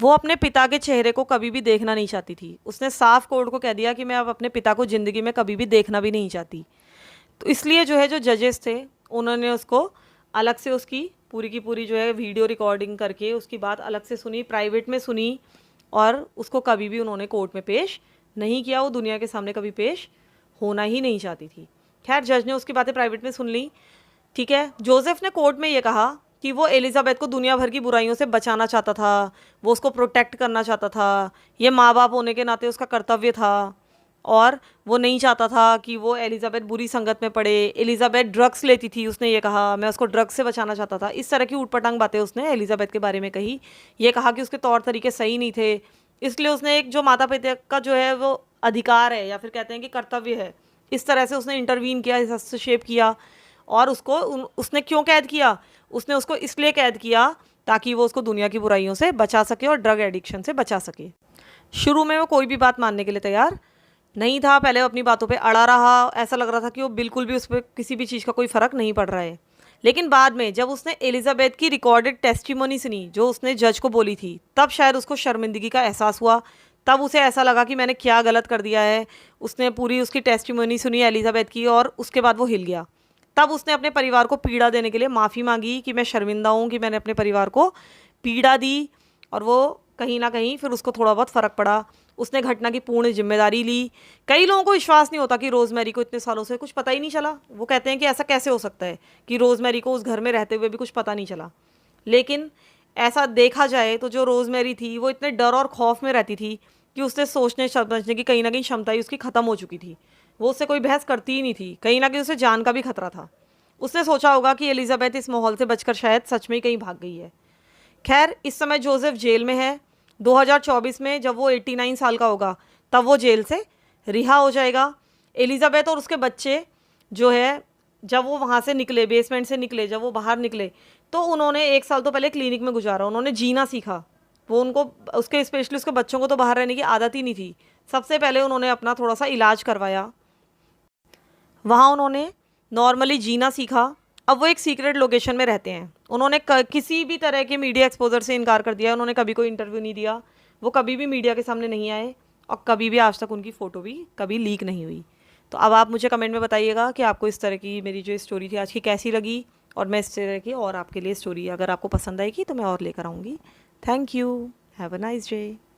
वो अपने पिता के चेहरे को कभी भी देखना नहीं चाहती थी। उसने साफ कोर्ट को कह दिया कि मैं अब अपने पिता को ज़िंदगी में कभी भी देखना भी नहीं चाहती। तो इसलिए जो जजेस थे उन्होंने उसको अलग से उसकी पूरी की पूरी वीडियो रिकॉर्डिंग करके उसकी बात अलग से सुनी, प्राइवेट में सुनी, और उसको कभी भी उन्होंने कोर्ट में पेश नहीं किया। वो दुनिया के सामने कभी पेश होना ही नहीं चाहती थी। खैर, जज ने उसकी बातें प्राइवेट में सुन ली, ठीक है। जोसेफ ने कोर्ट में ये कहा कि वो एलिजाबेथ को दुनिया भर की बुराइयों से बचाना चाहता था, वो उसको प्रोटेक्ट करना चाहता था, ये माँ बाप होने के नाते उसका कर्तव्य था। और वो नहीं चाहता था कि वो एलिज़ाबेथ बुरी संगत में पड़े। एलिज़ाबेथ ड्रग्स लेती थी, उसने ये कहा, मैं उसको ड्रग्स से बचाना चाहता था। इस तरह की ऊटपटांग बातें उसने एलिज़ाबेथ के बारे में कही। ये कहा कि उसके तौर तरीके सही नहीं थे, इसलिए उसने एक जो माता पिता का जो है वो अधिकार है या फिर कहते हैं कि कर्तव्य है, इस तरह से उसने इंटरवीन किया, हस्तक्षेप किया। और उसको उसने क्यों कैद किया? उसने उसको इसलिए कैद किया ताकि वो उसको दुनिया की बुराइयों से बचा सके और ड्रग एडिक्शन से बचा सके। शुरू में वो कोई भी बात मानने के लिए तैयार नहीं था, पहले वो अपनी बातों पे अड़ा रहा, ऐसा लग रहा था कि वो बिल्कुल भी उस पर किसी भी चीज़ का कोई फ़र्क नहीं पड़ रहा है। लेकिन बाद में जब उसने एलिज़ाबेथ की रिकॉर्डेड टेस्टिमोनी सुनी जो उसने जज को बोली थी, तब शायद उसको शर्मिंदगी का एहसास हुआ। तब उसे ऐसा लगा कि मैंने क्या गलत कर दिया है। उसने पूरी उसकी टेस्टिमोनी सुनी एलिज़ाबेथ की और उसके बाद वो हिल गया। तब उसने अपने परिवार को पीड़ा देने के लिए माफ़ी मांगी कि मैं शर्मिंदा हूँ कि मैंने अपने परिवार को पीड़ा दी। और वो कहीं ना कहीं फिर उसको थोड़ा बहुत फ़र्क पड़ा। उसने घटना की पूर्ण जिम्मेदारी ली। कई लोगों को विश्वास नहीं होता कि रोज़मेरी को इतने सालों से कुछ पता ही नहीं चला। वो कहते हैं कि ऐसा कैसे हो सकता है कि रोज़मेरी को उस घर में रहते हुए भी कुछ पता नहीं चला। लेकिन ऐसा देखा जाए तो जो रोज़मेरी थी वो इतने डर और खौफ में रहती थी कि उससे सोचने समझने की कहीं ना कहीं क्षमता ही उसकी ख़त्म हो चुकी थी। वो उससे कोई बहस करती ही नहीं थी, कहीं ना कहीं उसे जान का भी खतरा था। उसने सोचा होगा कि एलिज़ाबेथ इस माहौल से बचकर शायद सच में ही कहीं भाग गई है। खैर, इस समय जोसेफ जेल में है। 2024 में जब वो 89 साल का होगा तब वो जेल से रिहा हो जाएगा। एलिज़ाबेथ और उसके बच्चे जो है, जब वो वहाँ से निकले, बेसमेंट से निकले, जब वो बाहर निकले तो उन्होंने 1 साल तो पहले क्लिनिक में गुजारा, उन्होंने जीना सीखा। वो उनको उसके स्पेशली उसके बच्चों को तो बाहर रहने की आदत ही नहीं थी। सबसे पहले उन्होंने अपना थोड़ा सा इलाज करवाया, वहाँ उन्होंने नॉर्मली जीना सीखा। अब वो एक सीक्रेट लोकेशन में रहते हैं। उन्होंने किसी भी तरह के मीडिया एक्सपोजर से इनकार कर दिया। उन्होंने कभी कोई इंटरव्यू नहीं दिया, वो कभी भी मीडिया के सामने नहीं आए और कभी भी आज तक उनकी फ़ोटो भी कभी लीक नहीं हुई। तो अब आप मुझे कमेंट में बताइएगा कि आपको इस तरह की मेरी जो स्टोरी थी आज की कैसी लगी, और मैं इस तरह की और आपके लिए स्टोरी अगर आपको पसंद आएगी तो मैं और लेकर आऊँगी। Thank you, have a nice day.